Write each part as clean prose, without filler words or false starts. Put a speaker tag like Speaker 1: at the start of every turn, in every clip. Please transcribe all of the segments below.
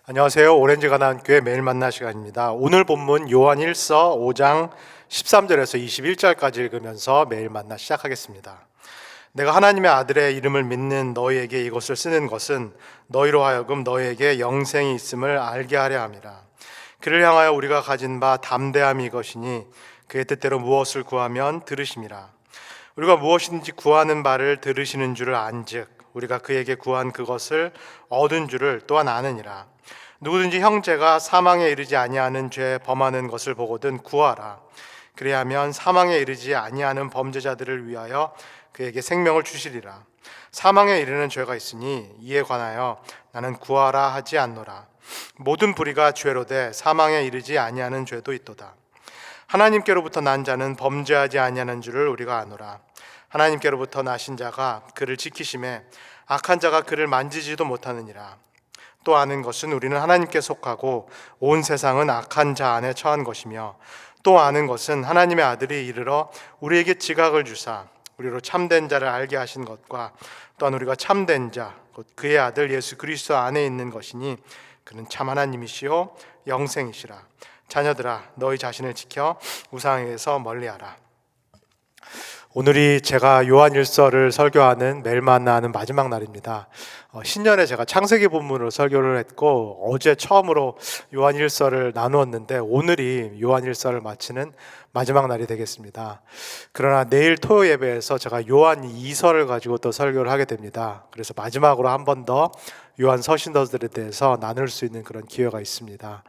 Speaker 1: 안녕하세요. 오렌지 가나안교회 매일 만나 시간입니다. 오늘 본문 요한 1서 5장 13절에서 21절까지 읽으면서 매일 만나 시작하겠습니다. 내가 하나님의 아들의 이름을 믿는 너희에게 이것을 쓰는 것은 너희로 하여금 너희에게 영생이 있음을 알게 하려 함이라. 그를 향하여 우리가 가진 바 담대함이 이것이니 그의 뜻대로 무엇을 구하면 들으심이라. 우리가 무엇이든지 구하는 바를 들으시는 줄을 안즉 우리가 그에게 구한 그것을 얻은 줄을 또한 아느니라. 누구든지 형제가 사망에 이르지 아니하는 죄 범하는 것을 보거든 구하라. 그리하면 사망에 이르지 아니하는 범죄자들을 위하여 그에게 생명을 주시리라. 사망에 이르는 죄가 있으니 이에 관하여 나는 구하라 하지 않노라. 모든 불의가 죄로되 사망에 이르지 아니하는 죄도 있도다. 하나님께로부터 난 자는 범죄하지 아니하는 줄을 우리가 아노라. 하나님께로부터 나신 자가 그를 지키심에 악한 자가 그를 만지지도 못하느니라. 또 아는 것은 우리는 하나님께 속하고 온 세상은 악한 자 안에 처한 것이며, 또 아는 것은 하나님의 아들이 이르러 우리에게 지각을 주사 우리로 참된 자를 알게 하신 것과 또한 우리가 참된 자 곧 그의 아들 예수 그리스도 안에 있는 것이니 그는 참 하나님이시요 영생이시라. 자녀들아, 너희 자신을 지켜 우상에게서 멀리하라. 오늘이 제가 요한일서를 설교하는 매일 만나는 마지막 날입니다. 신년에 제가 창세기 본문으로 설교를 했고 어제 처음으로 요한일서를 나누었는데 오늘이 요한일서를 마치는 마지막 날이 되겠습니다. 그러나 내일 토요 예배에서 제가 요한 2서를 가지고 또 설교를 하게 됩니다. 그래서 마지막으로 한 번 더 요한 서신서들에 대해서 나눌 수 있는 그런 기회가 있습니다.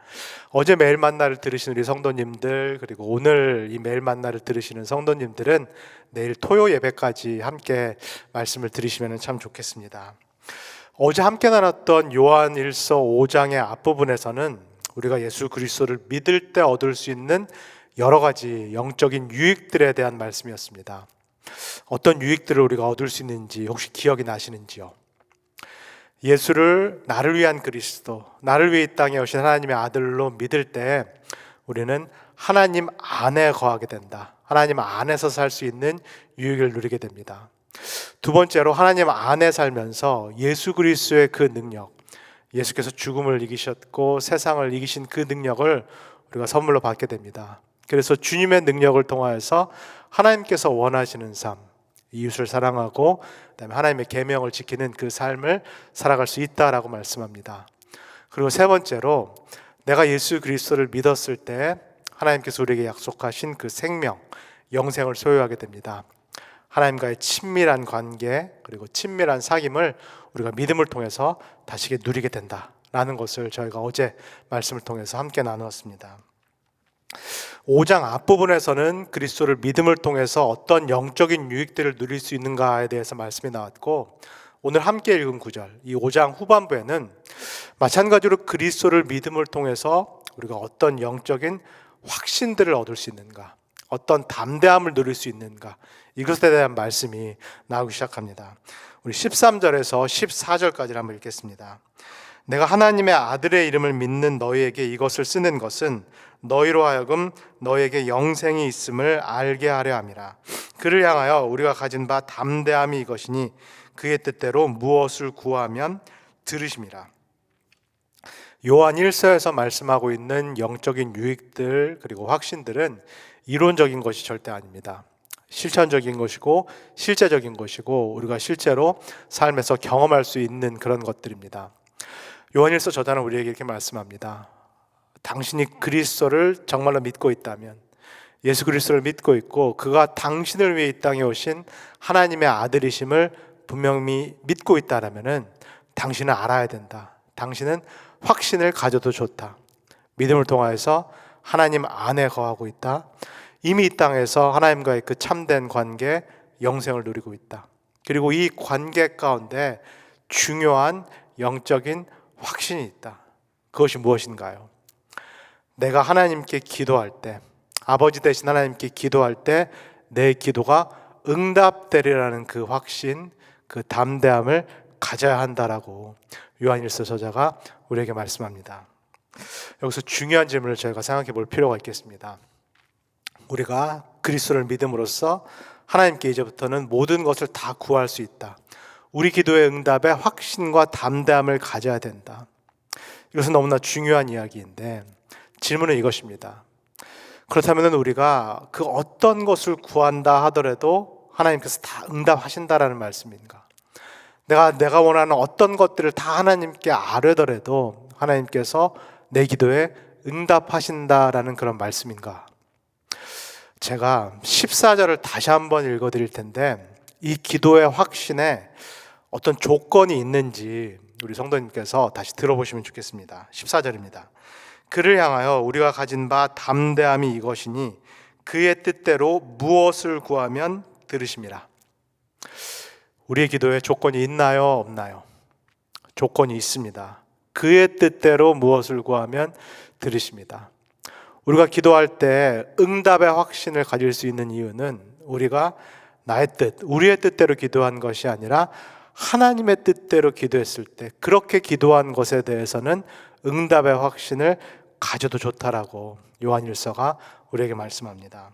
Speaker 1: 어제 매일 만나를 들으신 우리 성도님들, 그리고 오늘 이 매일 만나를 들으시는 성도님들은 내일 토요 예배까지 함께 말씀을 들으시면 참 좋겠습니다. 어제 함께 나눴던 요한 1서 5장의 앞부분에서는 우리가 예수 그리스도를 믿을 때 얻을 수 있는 여러 가지 영적인 유익들에 대한 말씀이었습니다. 어떤 유익들을 우리가 얻을 수 있는지 혹시 기억이 나시는지요? 예수를 나를 위한 그리스도, 나를 위해 이 땅에 오신 하나님의 아들로 믿을 때 우리는 하나님 안에 거하게 된다. 하나님 안에서 살 수 있는 유익을 누리게 됩니다. 두 번째로 하나님 안에 살면서 예수 그리스도의 그 능력, 예수께서 죽음을 이기셨고 세상을 이기신 그 능력을 우리가 선물로 받게 됩니다. 그래서 주님의 능력을 통하여서 하나님께서 원하시는 삶, 이웃을 사랑하고 그다음에 하나님의 계명을 지키는 그 삶을 살아갈 수 있다라고 말씀합니다. 그리고 세 번째로 내가 예수 그리스도를 믿었을 때 하나님께서 우리에게 약속하신 그 생명, 영생을 소유하게 됩니다. 하나님과의 친밀한 관계 그리고 친밀한 사귐을 우리가 믿음을 통해서 다시 누리게 된다라는 것을 저희가 어제 말씀을 통해서 함께 나누었습니다. 5장 앞부분에서는 그리스도를 믿음을 통해서 어떤 영적인 유익들을 누릴 수 있는가에 대해서 말씀이 나왔고, 오늘 함께 읽은 구절, 이 5장 후반부에는 마찬가지로 그리스도를 믿음을 통해서 우리가 어떤 영적인 확신들을 얻을 수 있는가, 어떤 담대함을 누릴 수 있는가, 이것에 대한 말씀이 나오기 시작합니다. 우리 13절에서 14절까지를 한번 읽겠습니다. 내가 하나님의 아들의 이름을 믿는 너희에게 이것을 쓰는 것은 너희로 하여금 너희에게 영생이 있음을 알게 하려 함이라. 그를 향하여 우리가 가진 바 담대함이 이것이니 그의 뜻대로 무엇을 구하면 들으심이라. 요한 1서에서 말씀하고 있는 영적인 유익들 그리고 확신들은 이론적인 것이 절대 아닙니다. 실천적인 것이고 실제적인 것이고 우리가 실제로 삶에서 경험할 수 있는 그런 것들입니다. 요한일서 저자는 우리에게 이렇게 말씀합니다. 당신이 그리스도를 정말로 믿고 있다면, 예수 그리스도를 믿고 있고 그가 당신을 위해 이 땅에 오신 하나님의 아들이심을 분명히 믿고 있다라면은 당신은 알아야 된다. 당신은 확신을 가져도 좋다. 믿음을 통하여서 하나님 안에 거하고 있다. 이미 이 땅에서 하나님과의 그 참된 관계, 영생을 누리고 있다. 그리고 이 관계 가운데 중요한 영적인 확신이 있다. 그것이 무엇인가요? 내가 하나님께 기도할 때, 아버지 되신 하나님께 기도할 때 내 기도가 응답되리라는 그 확신, 그 담대함을 가져야 한다라고 요한일서 저자가 우리에게 말씀합니다. 여기서 중요한 질문을 저희가 생각해 볼 필요가 있겠습니다. 우리가 그리스도를 믿음으로써 하나님께 이제부터는 모든 것을 다 구할 수 있다. 우리 기도의 응답에 확신과 담대함을 가져야 된다. 이것은 너무나 중요한 이야기인데 질문은 이것입니다. 그렇다면 우리가 그 어떤 것을 구한다 하더라도 하나님께서 다 응답하신다라는 말씀인가? 내가 원하는 어떤 것들을 다 하나님께 아뢰더라도 하나님께서 내 기도에 응답하신다라는 그런 말씀인가? 제가 14절을 다시 한번 읽어드릴 텐데 이 기도의 확신에 어떤 조건이 있는지 우리 성도님께서 다시 들어보시면 좋겠습니다. 14절입니다. 그를 향하여 우리가 가진 바 담대함이 이것이니 그의 뜻대로 무엇을 구하면 들으심이라. 우리의 기도에 조건이 있나요? 없나요? 조건이 있습니다. 그의 뜻대로 무엇을 구하면 들으십니다. 우리가 기도할 때 응답의 확신을 가질 수 있는 이유는 우리가 나의 뜻, 우리의 뜻대로 기도한 것이 아니라 하나님의 뜻대로 기도했을 때 그렇게 기도한 것에 대해서는 응답의 확신을 가져도 좋다라고 요한일서가 우리에게 말씀합니다.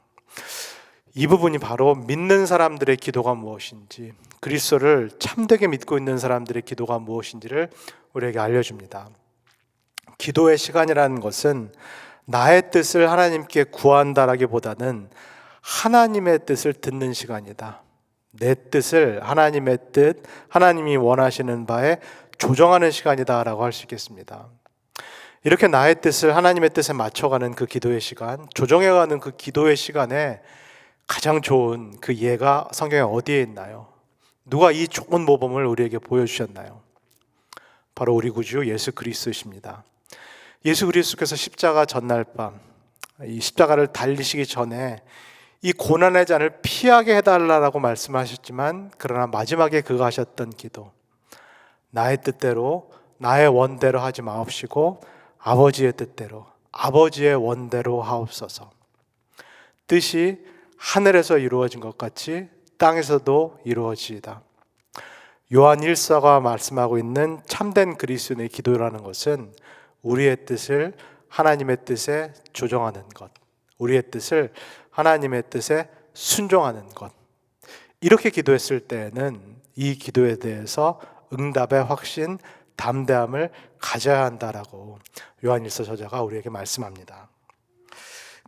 Speaker 1: 이 부분이 바로 믿는 사람들의 기도가 무엇인지, 그리스도를 참되게 믿고 있는 사람들의 기도가 무엇인지를 우리에게 알려줍니다. 기도의 시간이라는 것은 나의 뜻을 하나님께 구한다라기보다는 하나님의 뜻을 듣는 시간이다. 내 뜻을 하나님의 뜻, 하나님이 원하시는 바에 조정하는 시간이다라고 할 수 있겠습니다. 이렇게 나의 뜻을 하나님의 뜻에 맞춰가는 그 기도의 시간, 조정해가는 그 기도의 시간에 가장 좋은 그 예가 성경에 어디에 있나요? 누가 이 좋은 모범을 우리에게 보여주셨나요? 바로 우리 구주 예수 그리스도십니다. 예수 그리스도께서 십자가 전날 밤, 이 십자가를 달리시기 전에 이 고난의 잔을 피하게 해달라고 말씀하셨지만 그러나 마지막에 그가 하셨던 기도, 나의 뜻대로 나의 원대로 하지 마옵시고 아버지의 뜻대로 아버지의 원대로 하옵소서. 뜻이 하늘에서 이루어진 것 같이 땅에서도 이루어지이다. 요한 1서가 말씀하고 있는 참된 그리스도인의 기도라는 것은 우리의 뜻을 하나님의 뜻에 조정하는 것, 우리의 뜻을 하나님의 뜻에 순종하는 것. 이렇게 기도했을 때에는 이 기도에 대해서 응답의 확신, 담대함을 가져야 한다라고 요한일서 저자가 우리에게 말씀합니다.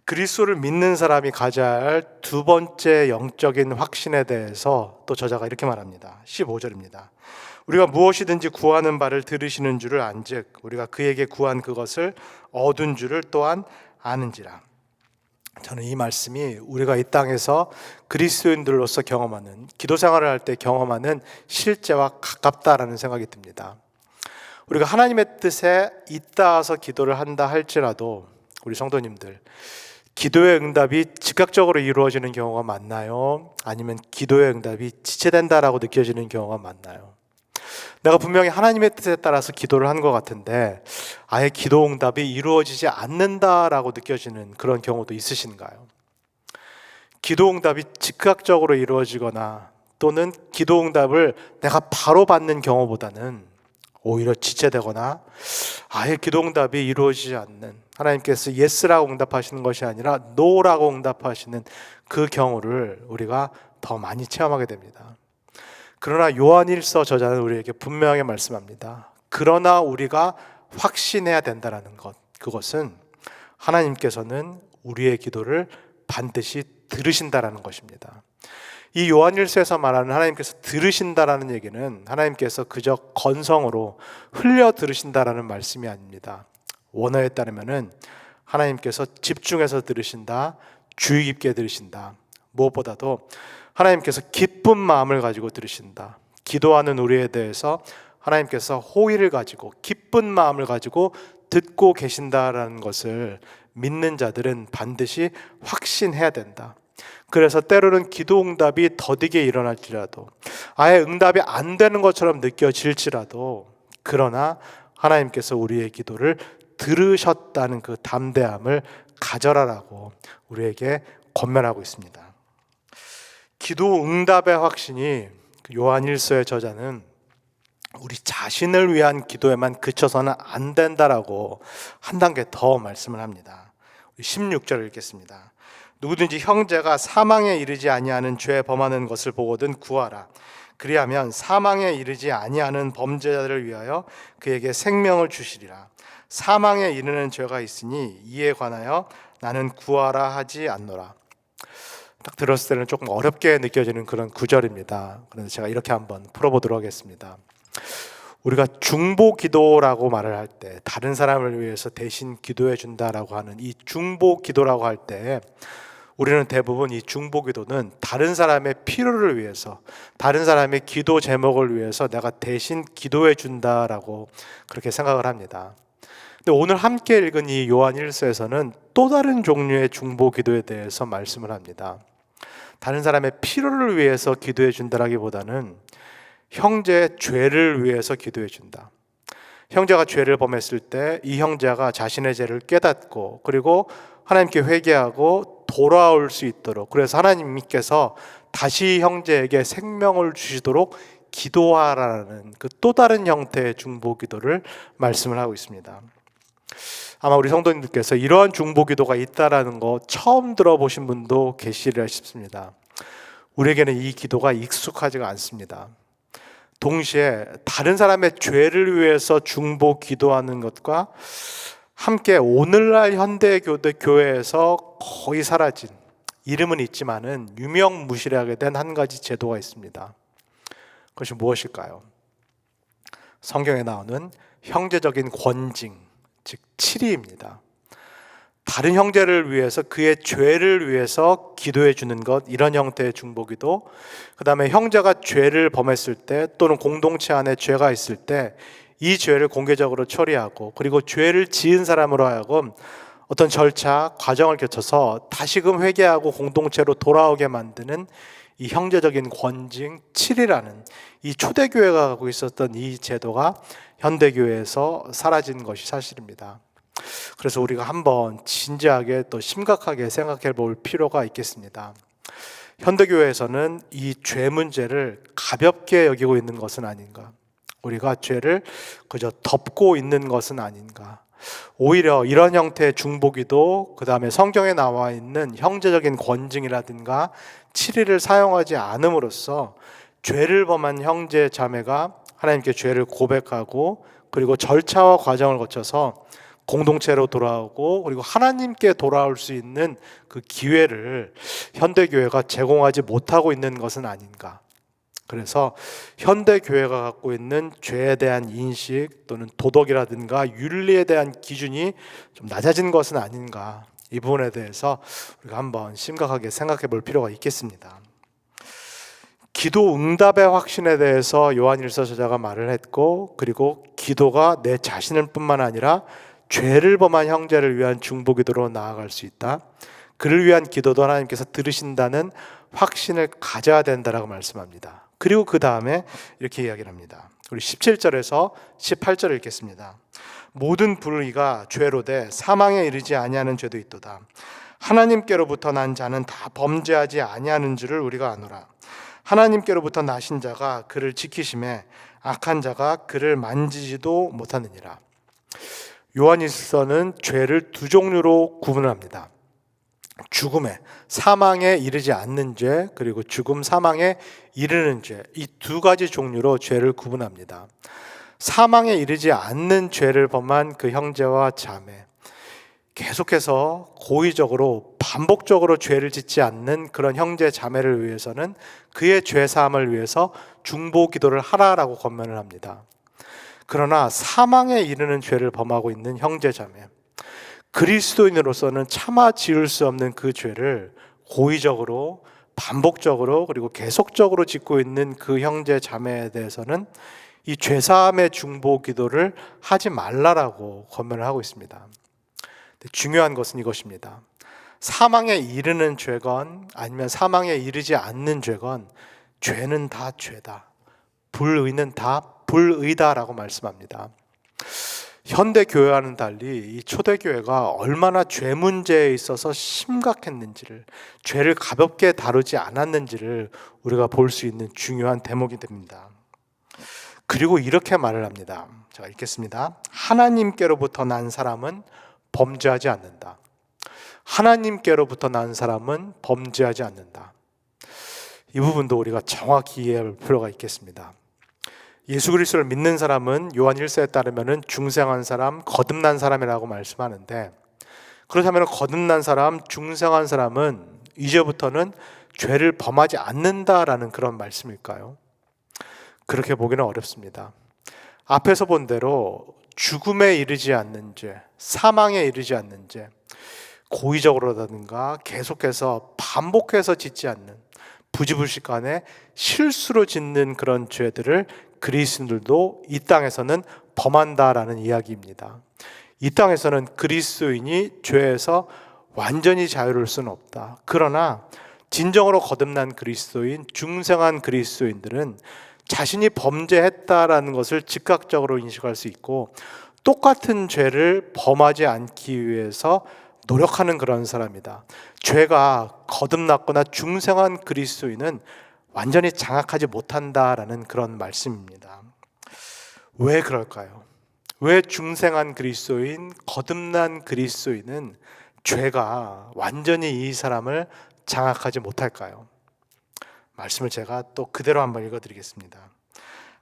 Speaker 1: 그리스도를 믿는 사람이 가져야 할 두 번째 영적인 확신에 대해서 또 저자가 이렇게 말합니다. 15절입니다. 우리가 무엇이든지 구하는 바를 들으시는 줄을 안즉 우리가 그에게 구한 그것을 얻은 줄을 또한 아는지라. 저는 이 말씀이 우리가 이 땅에서 그리스도인들로서 경험하는, 기도 생활을 할 때 경험하는 실제와 가깝다라는 생각이 듭니다. 우리가 하나님의 뜻에 잇따라서 기도를 한다 할지라도 우리 성도님들, 기도의 응답이 즉각적으로 이루어지는 경우가 많나요? 아니면 기도의 응답이 지체된다라고 느껴지는 경우가 많나요? 내가 분명히 하나님의 뜻에 따라서 기도를 한 것 같은데 아예 기도 응답이 이루어지지 않는다라고 느껴지는 그런 경우도 있으신가요? 기도 응답이 즉각적으로 이루어지거나 또는 기도 응답을 내가 바로 받는 경우보다는 오히려 지체되거나 아예 기도 응답이 이루어지지 않는, 하나님께서 예스라고 응답하시는 것이 아니라 노라고 응답하시는 그 경우를 우리가 더 많이 체험하게 됩니다. 그러나 요한일서 저자는 우리에게 분명하게 말씀합니다. 그러나 우리가 확신해야 된다는 것, 그것은 하나님께서는 우리의 기도를 반드시 들으신다라는 것입니다. 이 요한일서에서 말하는 하나님께서 들으신다라는 얘기는 하나님께서 그저 건성으로 흘려 들으신다라는 말씀이 아닙니다. 원어에 따르면은 하나님께서 집중해서 들으신다, 주의 깊게 들으신다. 무엇보다도 하나님께서 기쁜 마음을 가지고 들으신다. 기도하는 우리에 대해서 하나님께서 호의를 가지고 기쁜 마음을 가지고 듣고 계신다라는 것을 믿는 자들은 반드시 확신해야 된다. 그래서 때로는 기도 응답이 더디게 일어날지라도, 아예 응답이 안 되는 것처럼 느껴질지라도, 그러나 하나님께서 우리의 기도를 들으셨다는 그 담대함을 가져라라고 우리에게 권면하고 있습니다. 기도 응답의 확신이 요한일서의 저자는 우리 자신을 위한 기도에만 그쳐서는 안 된다라고 한 단계 더 말씀을 합니다. 16절을 읽겠습니다. 누구든지 형제가 사망에 이르지 아니하는 죄 범하는 것을 보거든 구하라. 그리하면 사망에 이르지 아니하는 범죄자들을 위하여 그에게 생명을 주시리라. 사망에 이르는 죄가 있으니 이에 관하여 나는 구하라 하지 않노라. 딱 들었을 때는 조금 어렵게 느껴지는 그런 구절입니다. 그래서 제가 이렇게 한번 풀어보도록 하겠습니다. 우리가 중보 기도라고 말을 할 때, 다른 사람을 위해서 대신 기도해 준다라고 하는 이 중보 기도라고 할 때, 우리는 대부분 이 중보 기도는 다른 사람의 필요를 위해서, 다른 사람의 기도 제목을 위해서 내가 대신 기도해 준다라고 그렇게 생각을 합니다. 근데 오늘 함께 읽은 이 요한 1서에서는 또 다른 종류의 중보 기도에 대해서 말씀을 합니다. 다른 사람의 필요를 위해서 기도해 준다라기보다는 형제의 죄를 위해서 기도해 준다. 형제가 죄를 범했을 때 이 형제가 자신의 죄를 깨닫고 그리고 하나님께 회개하고 돌아올 수 있도록, 그래서 하나님께서 다시 형제에게 생명을 주시도록 기도하라는 그 또 다른 형태의 중보 기도를 말씀을 하고 있습니다. 아마 우리 성도님들께서 이러한 중보 기도가 있다라는 거 처음 들어보신 분도 계시리라 싶습니다. 우리에게는 이 기도가 익숙하지가 않습니다. 동시에 다른 사람의 죄를 위해서 중보 기도하는 것과 함께 오늘날 현대교회에서 거의 사라진, 이름은 있지만은 유명무실하게 된 한 가지 제도가 있습니다. 그것이 무엇일까요? 성경에 나오는 형제적인 권징, 즉 칠의입니다. 다른 형제를 위해서, 그의 죄를 위해서 기도해 주는 것, 이런 형태의 중보기도. 그 다음에 형제가 죄를 범했을 때 또는 공동체 안에 죄가 있을 때 이 죄를 공개적으로 처리하고, 그리고 죄를 지은 사람으로 하여금 어떤 절차, 과정을 거쳐서 다시금 회개하고 공동체로 돌아오게 만드는 이 형제적인 권징 7이라는 이 초대교회가 갖고 있었던 이 제도가 현대교회에서 사라진 것이 사실입니다. 그래서 우리가 한번 진지하게 또 심각하게 생각해 볼 필요가 있겠습니다. 현대교회에서는 이 죄 문제를 가볍게 여기고 있는 것은 아닌가? 우리가 죄를 그저 덮고 있는 것은 아닌가? 오히려 이런 형태의 중보기도, 그 다음에 성경에 나와 있는 형제적인 권징이라든가 칠의를 사용하지 않음으로써 죄를 범한 형제 자매가 하나님께 죄를 고백하고 그리고 절차와 과정을 거쳐서 공동체로 돌아오고 그리고 하나님께 돌아올 수 있는 그 기회를 현대교회가 제공하지 못하고 있는 것은 아닌가. 그래서 현대교회가 갖고 있는 죄에 대한 인식 또는 도덕이라든가 윤리에 대한 기준이 좀 낮아진 것은 아닌가. 이 부분에 대해서 우리가 한번 심각하게 생각해 볼 필요가 있겠습니다. 기도 응답의 확신에 대해서 요한일서 저자가 말을 했고, 그리고 기도가 내 자신을 뿐만 아니라 죄를 범한 형제를 위한 중보기도로 나아갈 수 있다. 그를 위한 기도도 하나님께서 들으신다는 확신을 가져야 된다라고 말씀합니다. 그리고 그 다음에 이렇게 이야기를 합니다. 우리 17절에서 18절을 읽겠습니다. 모든 불의가 죄로 돼 사망에 이르지 아니하는 죄도 있도다. 하나님께로부터 난 자는 다 범죄하지 아니하는 줄을 우리가 아노라. 하나님께로부터 나신 자가 그를 지키심에 악한 자가 그를 만지지도 못하느니라. 요한일서는 죄를 두 종류로 구분합니다. 죽음에, 사망에 이르지 않는 죄, 그리고 죽음, 사망에 이르는 죄, 이 두 가지 종류로 죄를 구분합니다. 사망에 이르지 않는 죄를 범한 그 형제와 자매, 계속해서 고의적으로 반복적으로 죄를 짓지 않는 그런 형제 자매를 위해서는 그의 죄 사함을 위해서 중보 기도를 하라라고 권면을 합니다. 그러나 사망에 이르는 죄를 범하고 있는 형제 자매, 그리스도인으로서는 차마 지을 수 없는 그 죄를 고의적으로 반복적으로 그리고 계속적으로 짓고 있는 그 형제 자매에 대해서는 이 죄사함의 중보 기도를 하지 말라라고 권면을 하고 있습니다. 중요한 것은 이것입니다. 사망에 이르는 죄건 아니면 사망에 이르지 않는 죄건 죄는 다 죄다. 불의는 다 불의다라고 말씀합니다. 현대교회와는 달리 이 초대교회가 얼마나 죄 문제에 있어서 심각했는지를, 죄를 가볍게 다루지 않았는지를 우리가 볼 수 있는 중요한 대목이 됩니다. 그리고 이렇게 말을 합니다. 제가 읽겠습니다. 하나님께로부터 난 사람은 범죄하지 않는다. 하나님께로부터 난 사람은 범죄하지 않는다. 이 부분도 우리가 정확히 이해할 필요가 있겠습니다. 예수 그리스도를 믿는 사람은 요한 1서에 따르면 중생한 사람, 거듭난 사람이라고 말씀하는데, 그렇다면 거듭난 사람, 중생한 사람은 이제부터는 죄를 범하지 않는다라는 그런 말씀일까요? 그렇게 보기는 어렵습니다. 앞에서 본 대로 죽음에 이르지 않는 죄, 사망에 이르지 않는 죄, 고의적으로라든가 계속해서 반복해서 짓지 않는, 부지불식간에 실수로 짓는 그런 죄들을 그리스도인들도 이 땅에서는 범한다라는 이야기입니다. 이 땅에서는 그리스도인이 죄에서 완전히 자유로울 수는 없다. 그러나 진정으로 거듭난 그리스도인, 중생한 그리스도인들은 자신이 범죄했다라는 것을 즉각적으로 인식할 수 있고, 똑같은 죄를 범하지 않기 위해서 노력하는 그런 사람이다. 죄가 거듭났거나 중생한 그리스도인은 완전히 장악하지 못한다라는 그런 말씀입니다. 왜 그럴까요? 왜 중생한 그리스도인, 거듭난 그리스도인은 죄가 완전히 이 사람을 장악하지 못할까요? 말씀을 제가 또 그대로 한번 읽어드리겠습니다.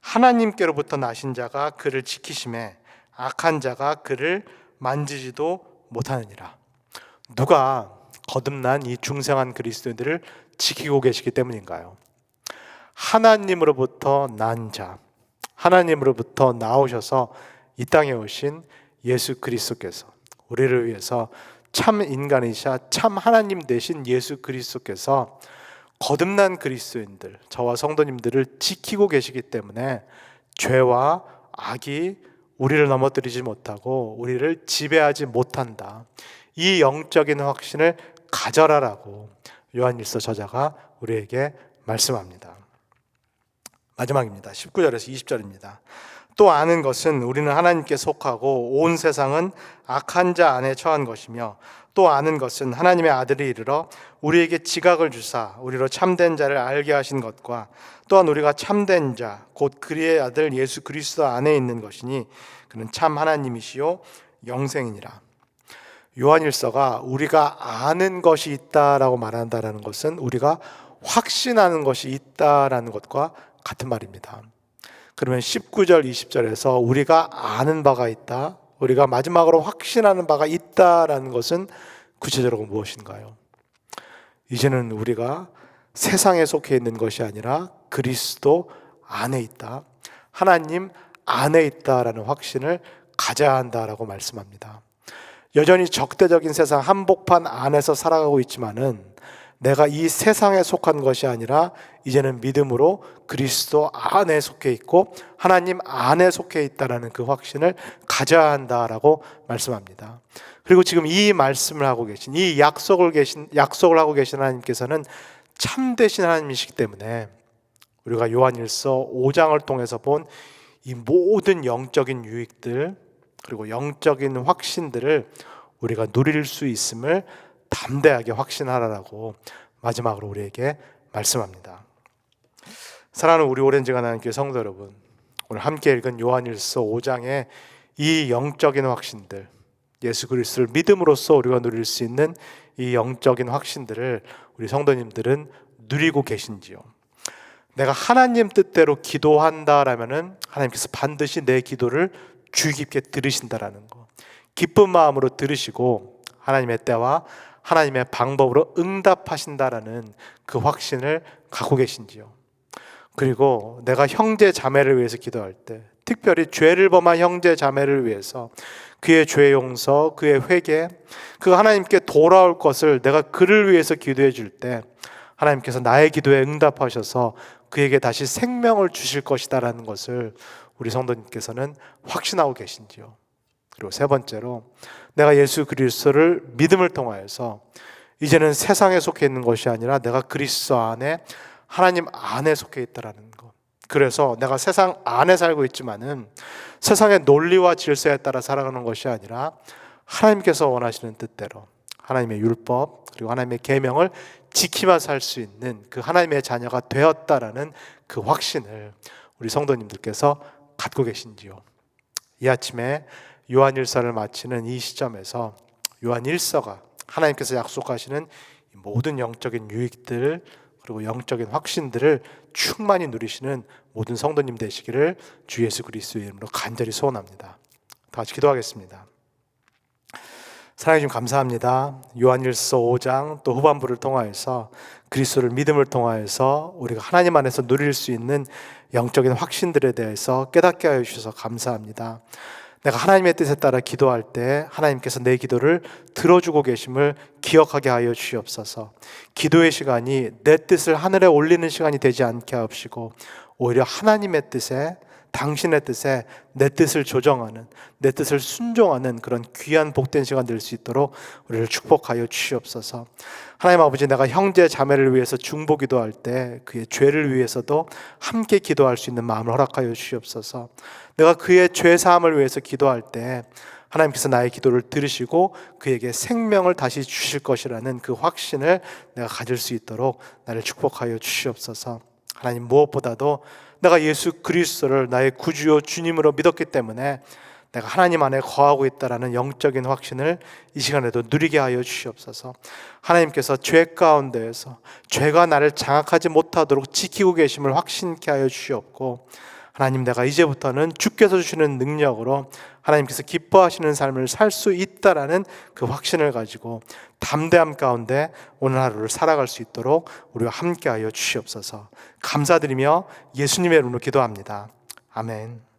Speaker 1: 하나님께로부터 나신 자가 그를 지키심에 악한 자가 그를 만지지도 못하느니라. 누가 거듭난 이 중생한 그리스도인들을 지키고 계시기 때문인가요? 하나님으로부터 난 자, 하나님으로부터 나오셔서 이 땅에 오신 예수 그리스도께서, 우리를 위해서 참 인간이시자 참 하나님 되신 예수 그리스도께서 거듭난 그리스도인들, 저와 성도님들을 지키고 계시기 때문에 죄와 악이 우리를 넘어뜨리지 못하고 우리를 지배하지 못한다. 이 영적인 확신을 가져라라고 요한일서 저자가 우리에게 말씀합니다. 마지막입니다. 19절에서 20절입니다. 또 아는 것은 우리는 하나님께 속하고 온 세상은 악한 자 안에 처한 것이며, 또 아는 것은 하나님의 아들이 이르러 우리에게 지각을 주사 우리로 참된 자를 알게 하신 것과, 또한 우리가 참된 자 곧 그리의 아들 예수 그리스도 안에 있는 것이니 그는 참 하나님이시요 영생이니라. 요한일서가 우리가 아는 것이 있다라고 말한다라는 것은 우리가 확신하는 것이 있다라는 것과 같은 말입니다. 그러면 19절 20절에서 우리가 아는 바가 있다, 우리가 마지막으로 확신하는 바가 있다라는 것은 구체적으로 무엇인가요? 이제는 우리가 세상에 속해 있는 것이 아니라 그리스도 안에 있다, 하나님 안에 있다라는 확신을 가져야 한다라고 말씀합니다. 여전히 적대적인 세상 한복판 안에서 살아가고 있지만은 내가 이 세상에 속한 것이 아니라 이제는 믿음으로 그리스도 안에 속해 있고 하나님 안에 속해 있다라는 그 확신을 가져야 한다라고 말씀합니다. 그리고 지금 이 말씀을 하고 계신, 이 약속을 하고 계신 하나님께서는 참되신 하나님이시기 때문에 우리가 요한일서 5장을 통해서 본 이 모든 영적인 유익들, 그리고 영적인 확신들을 우리가 누릴 수 있음을 담대하게 확신하라라고 마지막으로 우리에게 말씀합니다. 사랑하는 우리 오렌지 가나안교회 성도 여러분, 오늘 함께 읽은 요한일서 5장의 이 영적인 확신들, 예수 그리스도를 믿음으로써 우리가 누릴 수 있는 이 영적인 확신들을 우리 성도님들은 누리고 계신지요? 내가 하나님 뜻대로 기도한다라면은 하나님께서 반드시 내 기도를 주의 깊게 들으신다라는 거, 기쁜 마음으로 들으시고 하나님의 때와 하나님의 방법으로 응답하신다라는 그 확신을 갖고 계신지요? 그리고 내가 형제 자매를 위해서 기도할 때, 특별히 죄를 범한 형제 자매를 위해서 그의 죄 용서, 그의 회개, 그 하나님께 돌아올 것을 내가 그를 위해서 기도해 줄 때 하나님께서 나의 기도에 응답하셔서 그에게 다시 생명을 주실 것이다라는 것을 우리 성도님께서는 확신하고 계신지요? 그리고 세 번째로, 내가 예수 그리스도를 믿음을 통하여서 이제는 세상에 속해 있는 것이 아니라 내가 그리스도 안에, 하나님 안에 속해 있다라는 것. 그래서 내가 세상 안에 살고 있지만은 세상의 논리와 질서에 따라 살아가는 것이 아니라 하나님께서 원하시는 뜻대로 하나님의 율법 그리고 하나님의 계명을 지키며 살 수 있는 그 하나님의 자녀가 되었다라는 그 확신을 우리 성도님들께서 갖고 계신지요? 이 아침에 요한일서를 마치는 이 시점에서 요한일서가 하나님께서 약속하시는 모든 영적인 유익들을 그리고 영적인 확신들을 충만히 누리시는 모든 성도님 되시기를 주 예수 그리스도의 이름으로 간절히 소원합니다. 다 같이 기도하겠습니다. 사랑해 주님 감사합니다. 요한일서 5장 또 후반부를 통하여서 그리스도를 믿음을 통하여서 우리가 하나님 안에서 누릴 수 있는 영적인 확신들에 대해서 깨닫게 하여 주셔서 감사합니다. 내가 하나님의 뜻에 따라 기도할 때 하나님께서 내 기도를 들어주고 계심을 기억하게 하여 주시옵소서. 기도의 시간이 내 뜻을 하늘에 올리는 시간이 되지 않게 하옵시고 오히려 하나님의 뜻에, 당신의 뜻에 내 뜻을 조정하는, 내 뜻을 순종하는 그런 귀한 복된 시간 될 수 있도록 우리를 축복하여 주시옵소서. 하나님 아버지, 내가 형제 자매를 위해서 중보 기도할 때 그의 죄를 위해서도 함께 기도할 수 있는 마음을 허락하여 주시옵소서. 내가 그의 죄 사함을 위해서 기도할 때 하나님께서 나의 기도를 들으시고 그에게 생명을 다시 주실 것이라는 그 확신을 내가 가질 수 있도록 나를 축복하여 주시옵소서. 하나님, 무엇보다도 내가 예수 그리스도를 나의 구주요 주님으로 믿었기 때문에 내가 하나님 안에 거하고 있다라는 영적인 확신을 이 시간에도 누리게 하여 주시옵소서. 하나님께서 죄 가운데에서 죄가 나를 장악하지 못하도록 지키고 계심을 확신케 하여 주시옵고, 하나님, 내가 이제부터는 주께서 주시는 능력으로 하나님께서 기뻐하시는 삶을 살 수 있다라는 그 확신을 가지고 담대함 가운데 오늘 하루를 살아갈 수 있도록 우리와 함께하여 주시옵소서. 감사드리며 예수님의 이름으로 기도합니다. 아멘.